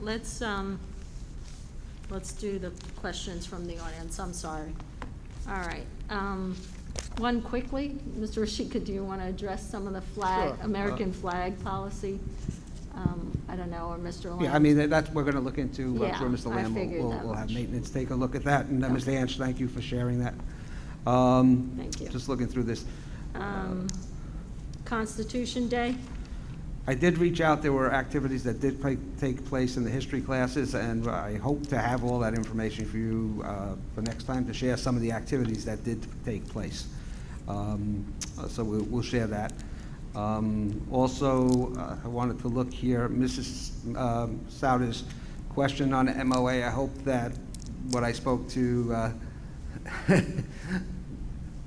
let's do the questions from the audience. I'm sorry. All right. One quickly, Mr. Rashika, do you want to address some of the flag, Sure. American flag policy? I don't know, or Mr. Lamb? Yeah, I mean, that's, we're going to look into, I'm Yeah, sure Mr. I Lamb figured will that have much. maintenance take a look at that. And Ms. Okay. Anch, thank you for sharing that. Thank you. Just looking through this. Constitution Day? I did reach out. There were activities that did take place in the history classes, and I hope to have all that information for you for next time to share some of the activities that did take place. So we'll share that. Also, I wanted to look here, Mrs. Sauter's question on MOA. I hope that what I spoke to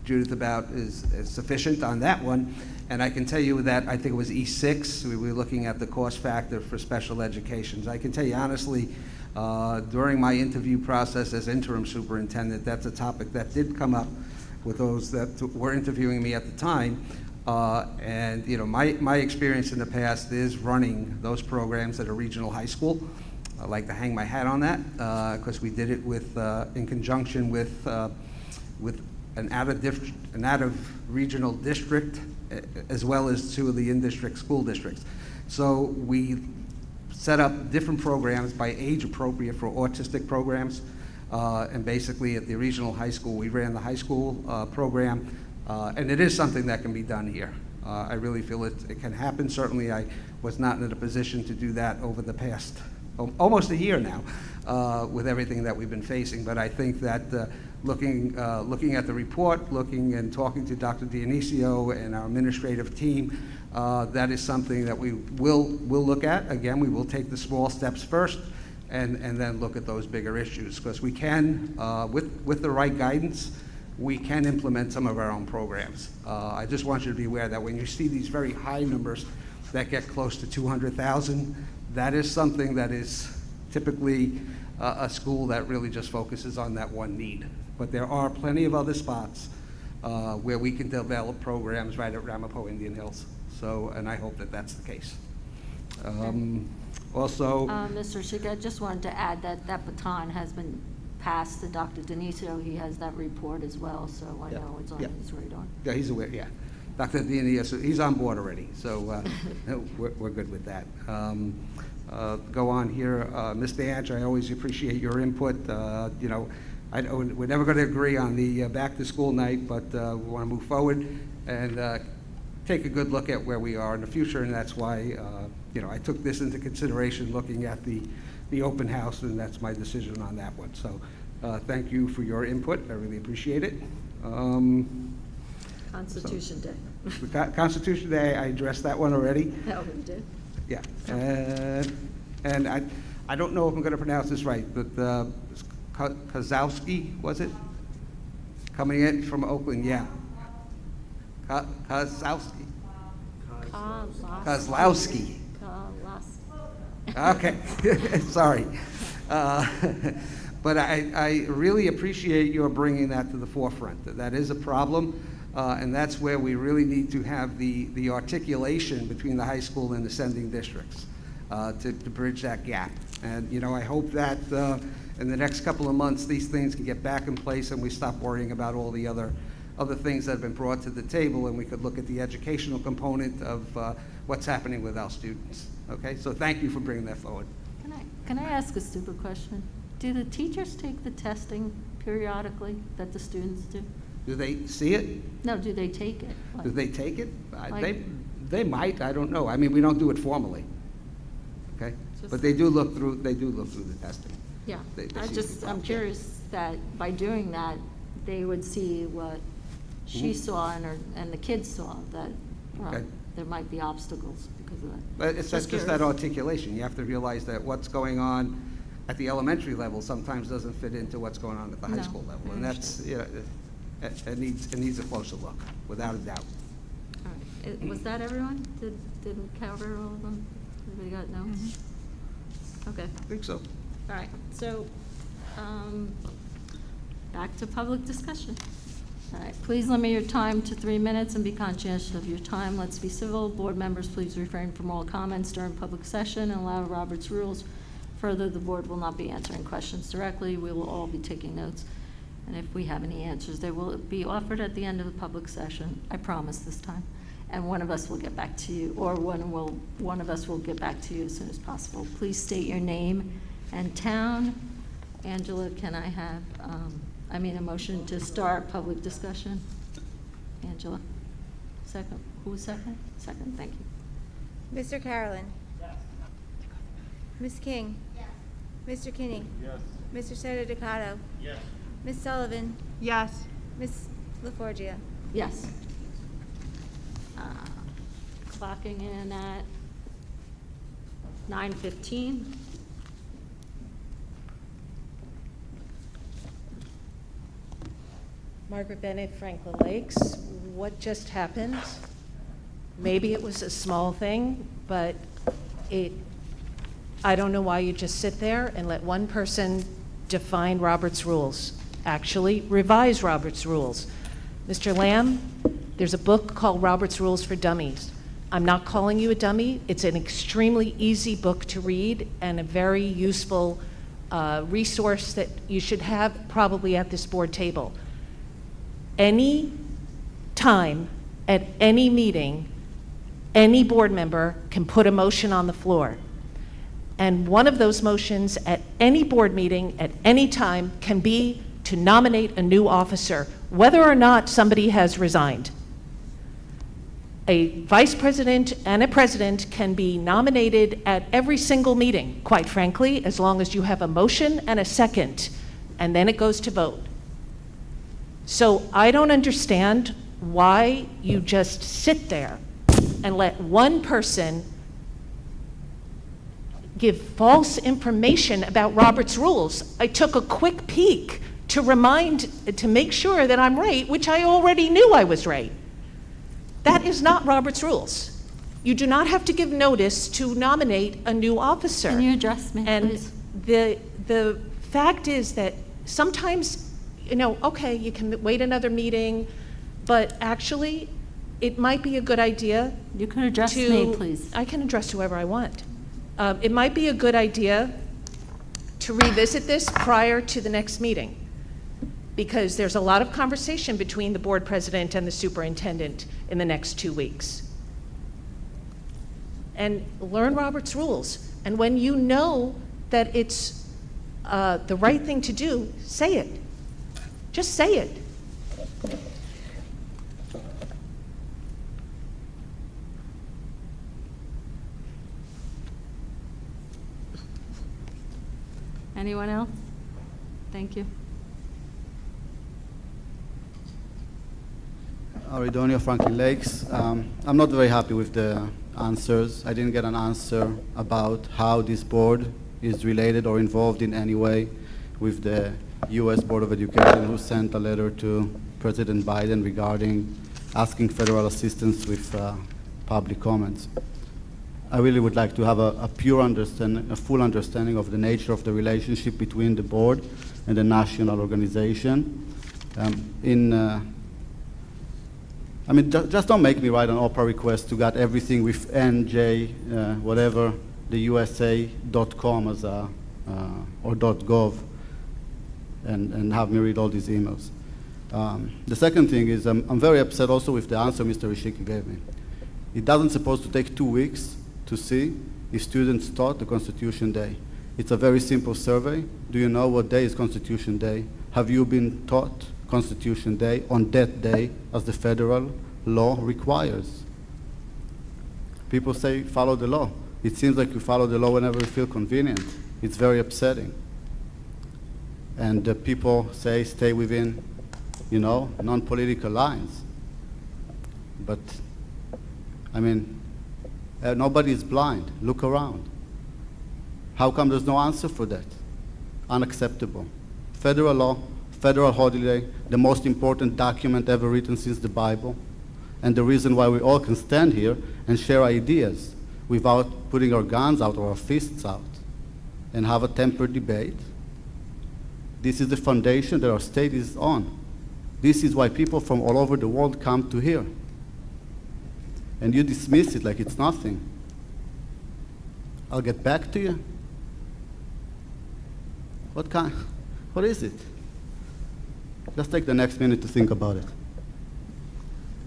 Judith about is sufficient on that one. And I can tell you that I think it was E6, we were looking at the cost factor for special education. I can tell you honestly, during my interview process as interim superintendent, that's a topic that did come up with those that were interviewing me at the time. And you know, my experience in the past is running those programs at a regional high school. I like to hang my hat on that because we did it with, in conjunction with an out of regional district, as well as two of the in-district school districts. So we set up different programs by age appropriate for autistic programs. And basically at the regional high school, we ran the high school program. And it is something that can be done here. I really feel it can happen. Certainly I was not in a position to do that over the past almost a year now with everything that we've been facing. But I think that looking at the report, looking and talking to Dr. Dionisio and our administrative team, that is something that we will look at. Again, we will take the small steps first and then look at those bigger issues, because we can, with the right guidance, we can implement some of our own programs. I just want you to be aware that when you see these very high numbers that get close to 200,000, that is something that is typically a school that really just focuses on that one need. But there are plenty of other spots where we can develop programs right at Ramapo Indian Hills. So, and I hope that that's the case. Also, Mr. Rashika, I just wanted to add that that baton has been passed to Dr. Dionisio. He has that report as well, so I know it's on his radar. Yeah, he's aware, yeah. Dr. Dionisio, he's on board already, so we're good with that. Go on here. Mr. Anch, I always appreciate your input. You know, we're never going to agree on the back to school night, but we want to move forward and take a good look at where we are in the future, and that's why you know, I took this into consideration looking at the open house, and that's my decision on that one. So thank you for your input. I really appreciate it. Constitution Day. Constitution Day, I addressed that one already. No, we did. Yeah, and I don't know if I'm going to pronounce this right, but Kozlowski, was it? Coming in from Oakland, yeah. Kozlowski. Kozlowski. Okay, sorry. But I really appreciate your bringing that to the forefront. That is a problem. And that's where we really need to have the articulation between the high school and the sending districts to bridge that gap. And you know, I hope that in the next couple of months these things can get back in place and we stop worrying about all the other things that have been brought to the table, and we could look at the educational component of what's happening with our students. Okay, so thank you for bringing that forward. Can I ask a stupid question? Do the teachers take the testing periodically that the students do? Do they see it? No, do they take it? Like, Do they take it? They might. I don't know. I mean, we don't do it formally. Okay, but they do look through. They do look through the testing. Yeah, They I'm curious that by doing that, they would see what she saw and the kids saw, that Okay. there might be obstacles because of that. But it's just that curious. articulation. You have to realize that what's going on at the elementary level sometimes doesn't fit into what's going on at the high No, school level, I and that's it needs a closer look, without a doubt. All right. Was that everyone? Did we cover all of them? Everybody got notes? Okay. I think so. All right. So back to public discussion. All right. Please limit your time to 3 minutes and be conscientious of your time. Let's be civil. Board members, please refrain from all comments during public session and allow Robert's rules Further, the board will not be answering questions directly. We will all be taking notes. And if we have any answers, they will be offered at the end of the public session. I promise this time. And one of us will get back to you, or one of us will get back to you as soon as possible. Please state your name and town. Angela, can I have, a motion to start public discussion? Angela? Second. Who was second? Second, thank you. Mr. Carolyn? Yes. Ms. King? Yes. Mr. Kinney? Yes. Mr. Soto Ducato? Yes. Ms. Sullivan? Yes. Ms. LaForgia? Yes. Clocking in at 9:15. Margaret Bennett, Franklin Lakes. What just happened? Maybe it was a small thing, but I don't know why you just sit there and let one person define Robert's rules, actually revise Robert's rules. Mr. Lamb, there's a book called Robert's Rules for Dummies. I'm not calling you a dummy. It's an extremely easy book to read and a very useful resource that you should have probably at this board table. Any time at any meeting, any board member can put a motion on the floor. And one of those motions at any board meeting at any time can be to nominate a new officer, whether or not somebody has resigned. A vice president and a president can be nominated at every single meeting, quite frankly, as long as you have a motion and a second, and then it goes to vote. So I don't understand why you just sit there and let one person give false information about Robert's rules. I took a quick peek to make sure that I'm right, which I already knew I was right. That is not Robert's rules. You do not have to give notice to nominate a new officer. Can you address me, And please? the fact is that sometimes, okay, you can wait another meeting, but actually, it might be a good idea. You can address me, please. I can address whoever I want. It might be a good idea to revisit this prior to the next meeting, because there's a lot of conversation between the board president and the superintendent in the next 2 weeks. And learn Robert's rules. And when you know that it's the right thing to do, say it. Just say it. Anyone else? Thank you. Aridonia, Franklin Lakes. I'm not very happy with the answers. I didn't get an answer about how this board is related or involved in any way with the U.S. Board of Education, who sent a letter to President Biden regarding asking federal assistance with public comments. I really would like to have a pure understanding, a full understanding of the nature of the relationship between the board and the national organization. Just don't make me write an Oprah request to get everything with NJ, whatever, the USA.com as or .gov, and have me read all these emails. The second thing is I'm very upset also with the answer Mr. Ishiki gave me. It doesn't supposed to take 2 weeks to see if students taught the Constitution Day. It's a very simple survey. Do you know what day is Constitution Day? Have you been taught Constitution Day on that day as the federal law requires? People say follow the law. It seems like you follow the law whenever you feel convenient. It's very upsetting. And people say stay within, non-political lines. But, nobody is blind. Look around. How come there's no answer for that? Unacceptable. Federal law, federal holiday, the most important document ever written since the Bible, and the reason why we all can stand here and share ideas without putting our guns out or our fists out and have a tempered debate. This is the foundation that our state is on. This is why people from all over the world come to here. And you dismiss it like it's nothing. I'll get back to you. What is it? Just take the next minute to think about it.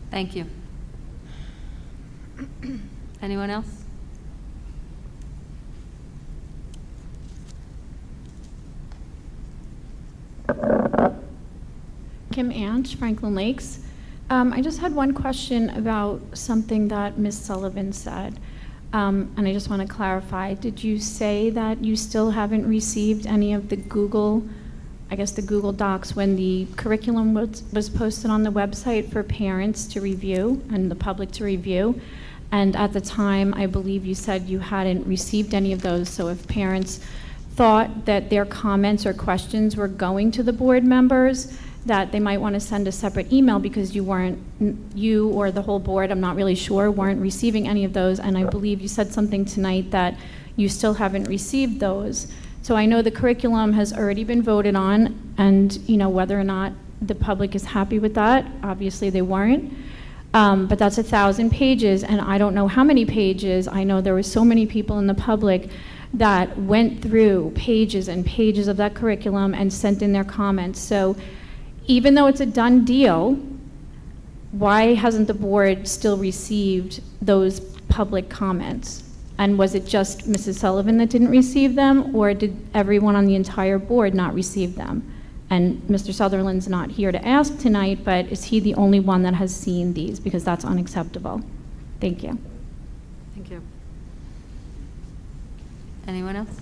Thank you. Anyone else? Kim Anch, Franklin Lakes. I just had one question about something that Ms. Sullivan said, and I just want to clarify. Did you say that you still haven't received any of the Google Docs when the curriculum was posted on the website for parents to review and the public to review? And at the time, I believe you said you hadn't received any of those, so if parents thought that their comments or questions were going to the board members, that they might want to send a separate email because you or the whole board, I'm not really sure, weren't receiving any of those. And I believe you said something tonight that you still haven't received those. So I know the curriculum has already been voted on, and whether or not the public is happy with that, obviously they weren't. But that's 1,000 pages, and I don't know how many pages. I know there were so many people in the public that went through pages and pages of that curriculum and sent in their comments. So even though it's a done deal, why hasn't the board still received those public comments? And was it just Mrs. Sullivan that didn't receive them, or did everyone on the entire board not receive them? And Mr. Sutherland's not here to ask tonight, but is he the only one that has seen these? Because that's unacceptable. Thank you. Thank you. Anyone else?